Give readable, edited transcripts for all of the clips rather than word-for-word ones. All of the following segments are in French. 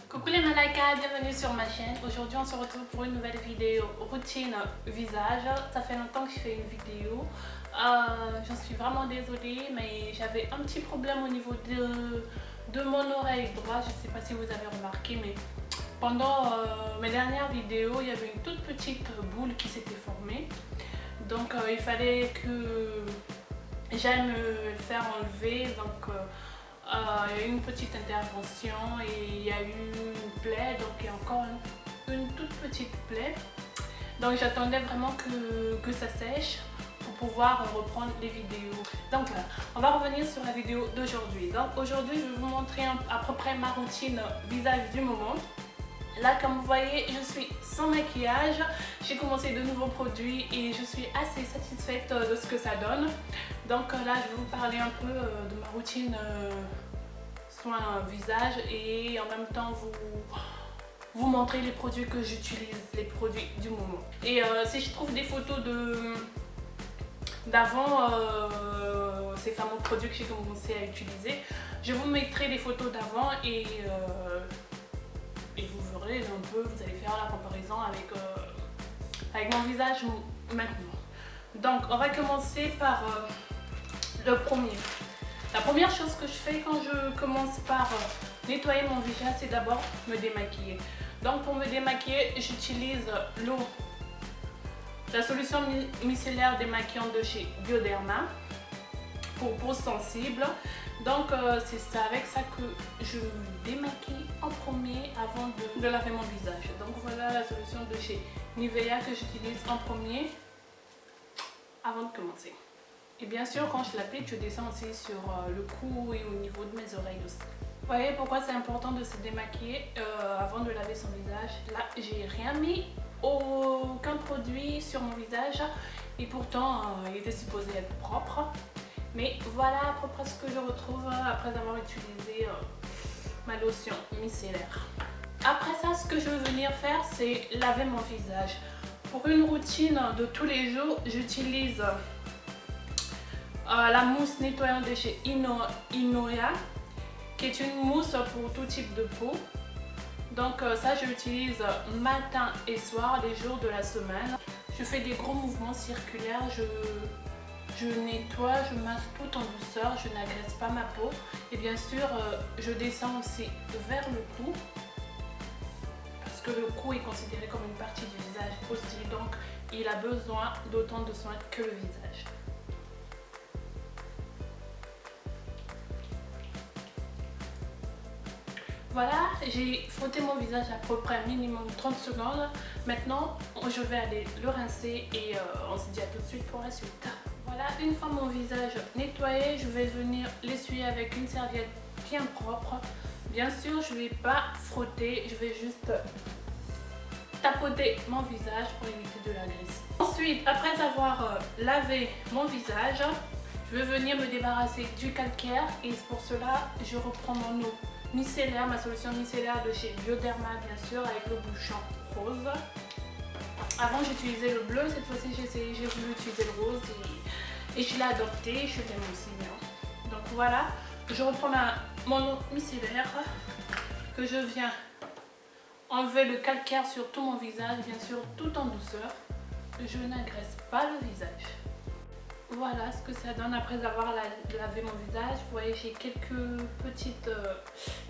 Coucou les Malaika, bienvenue sur ma chaîne. Aujourd'hui on se retrouve pour une nouvelle vidéo routine visage. Ça fait longtemps que je fais une vidéo. J'en suis vraiment désolée, mais j'avais un petit problème au niveau de mon oreille droite. Je ne sais pas si vous avez remarqué, mais pendant mes dernières vidéos, il y avait une toute petite boule qui s'était formée. Donc il fallait que j'aille me le faire enlever. Donc il y a eu une petite intervention et il y a eu une plaie, donc il y a encore une toute petite plaie. Donc j'attendais vraiment que ça sèche pour pouvoir reprendre les vidéos. Donc voilà, on va revenir sur la vidéo d'aujourd'hui. Donc aujourd'hui je vais vous montrer à peu près ma routine visage du moment. Là, comme vous voyez, je suis sans maquillage. J'ai commencé de nouveaux produits et je suis assez satisfaite de ce que ça donne. Donc là, je vais vous parler un peu de ma routine soin visage et en même temps vous montrer les produits que j'utilise, les produits du moment. Et si je trouve des photos d'avant ces fameux produits que j'ai commencé à utiliser, je vous mettrai les photos d'avant et vous verrez un peu, vous allez faire la comparaison avec mon visage maintenant. Donc on va commencer par le premier. La première chose que je fais quand je commence par nettoyer mon visage, c'est d'abord me démaquiller. Donc pour me démaquiller, j'utilise l'eau, la solution micellaire démaquillante de chez Bioderma pour peau sensible. Donc c'est avec ça que je me démaquille en premier avant de laver mon visage. Donc voilà la solution de chez Nivea que j'utilise en premier avant de commencer. Et bien sûr quand je l'applique, je descends aussi sur le cou et au niveau de mes oreilles aussi. Vous voyez pourquoi c'est important de se démaquiller avant de laver son visage. Là j'ai rien mis, aucun produit sur mon visage et pourtant il était supposé être propre. Mais voilà à peu près ce que je retrouve après avoir utilisé ma lotion micellaire. Après ça, ce que je veux venir faire, c'est laver mon visage. Pour une routine de tous les jours, j'utilise la mousse nettoyante de chez Inoya, qui est une mousse pour tout type de peau. Donc ça, je l'utilise matin et soir, les jours de la semaine. Je fais des gros mouvements circulaires, je nettoie, je masse tout en douceur, je n'agresse pas ma peau. Et bien sûr, je descends aussi vers le cou. Parce que le cou est considéré comme une partie du visage aussi. Donc, il a besoin d'autant de soins que le visage. Voilà, j'ai frotté mon visage à peu près minimum 30 secondes. Maintenant, je vais aller le rincer et on se dit à tout de suite pour la suite. Voilà, une fois mon visage nettoyé, je vais venir l'essuyer avec une serviette bien propre. Bien sûr, je ne vais pas frotter, je vais juste tapoter mon visage pour éviter de la graisse. Ensuite, après avoir lavé mon visage, je vais venir me débarrasser du calcaire et pour cela, je reprends mon eau micellaire, ma solution micellaire de chez Bioderma, bien sûr, avec le bouchon rose. Avant, j'utilisais le bleu, cette fois-ci, j'ai voulu utiliser le rose et je l'ai adopté, je l'aime aussi bien. Donc voilà, je reprends mon eau micellaire que je viens enlever le calcaire sur tout mon visage, bien sûr, tout en douceur. Je n'agresse pas le visage. Voilà ce que ça donne après avoir lavé mon visage. Vous voyez, j'ai quelques petites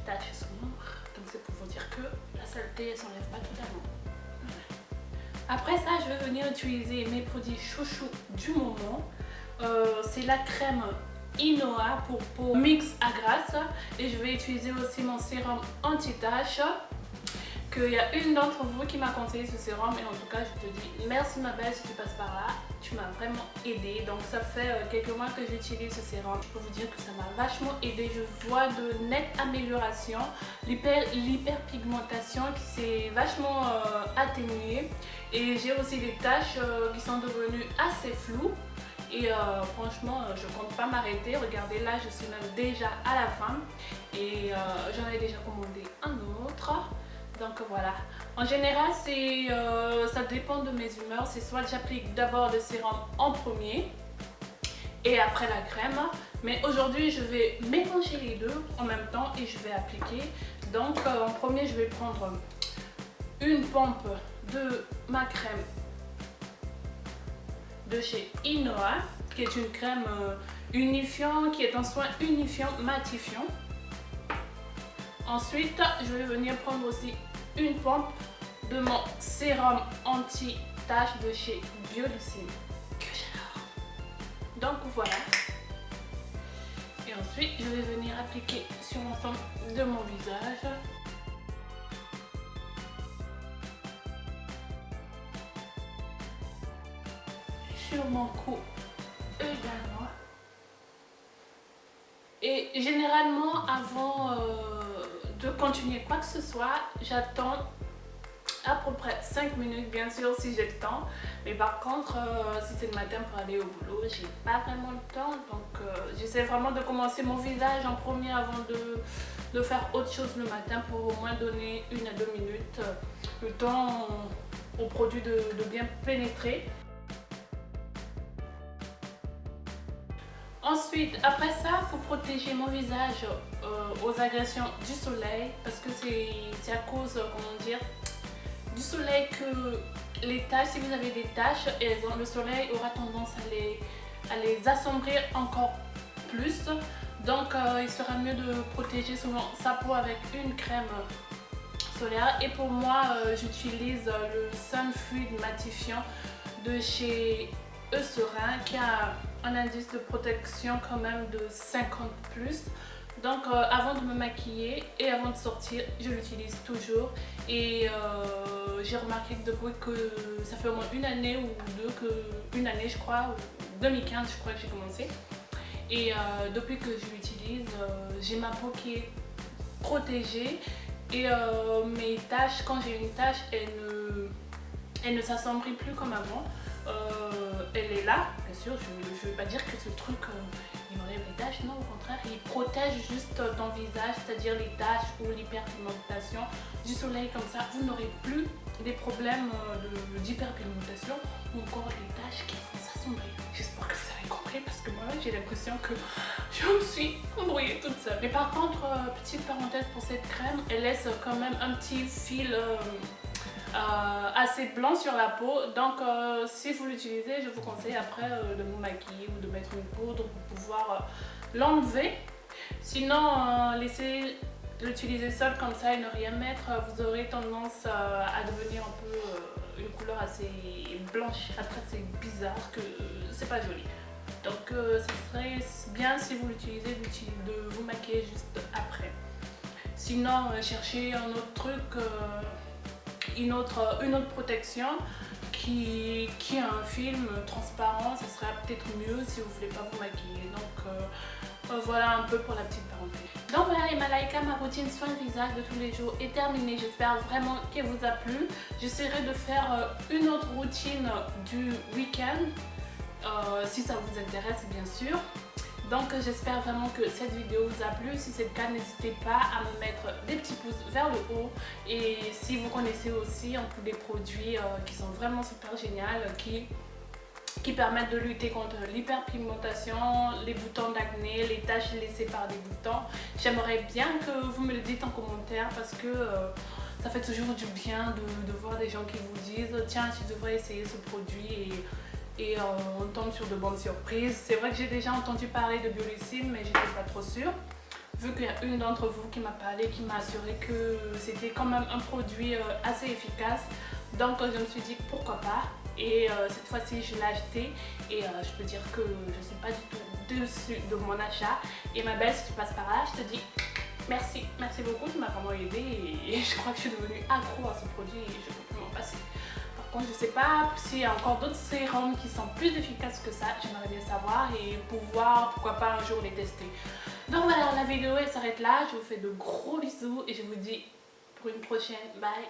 taches sombres. Donc c'est pour vous dire que la saleté ne s'enlève pas totalement. Après ça, je vais venir utiliser mes produits chouchou du moment. C'est la crème Inoa pour peau mix à grasse. Et je vais utiliser aussi mon sérum anti-tache. Il y a une d'entre vous qui m'a conseillé ce sérum et en tout cas je te dis merci ma belle si tu passes par là, tu m'as vraiment aidé. Donc ça fait quelques mois que j'utilise ce sérum, je peux vous dire que ça m'a vachement aidé. Je vois de nettes améliorations, l'hyperpigmentation qui s'est vachement atténuée et j'ai aussi des taches qui sont devenues assez floues. Et franchement, je compte pas m'arrêter. Regardez, là je suis même déjà à la fin et j'en ai déjà commandé un autre. Donc voilà, en général ça dépend de mes humeurs, c'est soit j'applique d'abord le sérum en premier et après la crème, Mais aujourd'hui, je vais mélanger les deux en même temps et je vais appliquer. Donc en premier, je vais prendre une pompe de ma crème de chez Inoa, qui est une crème unifiant, qui est un soin unifiant matifiant. Ensuite, je vais venir prendre aussi une pompe de mon sérum anti-tache de chez Biolissime, que j'adore. Donc voilà. Et ensuite, je vais venir appliquer sur l'ensemble de mon visage. Sur mon cou également. Et généralement, avant de continuer quoi que ce soit, j'attends à peu près 5 minutes, bien sûr, si j'ai le temps. Mais par contre, si c'est le matin pour aller au boulot, j'ai pas vraiment le temps. Donc j'essaie vraiment de commencer mon visage en premier avant de faire autre chose le matin pour au moins donner 1 à 2 minutes le temps au produit de bien pénétrer. Ensuite, après ça, pour protéger mon visage aux agressions du soleil, parce que c'est à cause, comment dire, du soleil que les taches, si vous avez des taches, le soleil aura tendance à les assombrir encore plus. Donc il sera mieux de protéger souvent sa peau avec une crème solaire. Et pour moi, j'utilise le Sun Fluid Matifiant de chez Eucerin, qui a un indice de protection quand même de 50+. Donc avant de me maquiller et avant de sortir, je l'utilise toujours. Et j'ai remarqué que depuis que ça fait au moins 1 année ou 2, une année je crois, 2015 je crois que j'ai commencé. Et depuis que je l'utilise, j'ai ma peau qui est protégée. Et mes taches, quand j'ai une tache, elle ne s'assombrit plus comme avant. Elle est là, bien sûr, je ne veux pas dire que ce truc il enlève les taches, non, au contraire, il protège juste ton visage, c'est-à-dire les taches ou l'hyperpigmentation du soleil. Comme ça, vous n'aurez plus des problèmes d'hyperpigmentation ou encore les taches qui vont s'assombrir. J'espère que vous avez compris, parce que moi j'ai l'impression que je me suis embrouillée toute seule. Mais par contre, petite parenthèse pour cette crème, elle laisse quand même un petit fil assez blanc sur la peau. Donc si vous l'utilisez, je vous conseille après de vous maquiller ou de mettre une poudre pour pouvoir l'enlever. Sinon laissez l'utiliser seul comme ça et ne rien mettre, vous aurez tendance à devenir un peu une couleur assez blanche. Après c'est bizarre, que c'est pas joli. Donc ce serait bien si vous l'utilisez de vous maquiller juste après. Sinon cherchez un autre truc, une autre protection qui a un film transparent, ça serait peut-être mieux si vous voulez pas vous maquiller. Donc voilà un peu pour la petite parenthèse. Donc voilà les Malaika, ma routine soin de visage de tous les jours est terminée. J'espère vraiment qu'elle vous a plu. J'essaierai de faire une autre routine du week-end si ça vous intéresse bien sûr. Donc j'espère vraiment que cette vidéo vous a plu. Si c'est le cas, n'hésitez pas à me mettre des petits pouces vers le haut. Et si vous connaissez aussi un peu des produits qui sont vraiment super géniaux, qui permettent de lutter contre l'hyperpigmentation, les boutons d'acné, les taches laissées par des boutons, j'aimerais bien que vous me le dites en commentaire, parce que ça fait toujours du bien de voir des gens qui vous disent « Tiens, tu devrais essayer ce produit » et on tombe sur de bonnes surprises. C'est vrai que j'ai déjà entendu parler de Biolissime, mais j'étais pas trop sûre. Vu qu'il y a une d'entre vous qui m'a parlé, qui m'a assuré que c'était quand même un produit assez efficace. Donc je me suis dit pourquoi pas. Et cette fois-ci je l'ai acheté et je peux dire que je ne suis pas du tout déçue de mon achat. Et ma belle, si tu passes par là, je te dis merci, merci beaucoup, tu m'as vraiment aidé et je crois que je suis devenue accro à ce produit et je ne peux plus m'en passer. Par contre, je ne sais pas s'il y a encore d'autres sérums qui sont plus efficaces que ça, j'aimerais bien savoir et pouvoir, pourquoi pas un jour les tester. Donc voilà, la vidéo elle s'arrête là, je vous fais de gros bisous et je vous dis pour une prochaine, bye.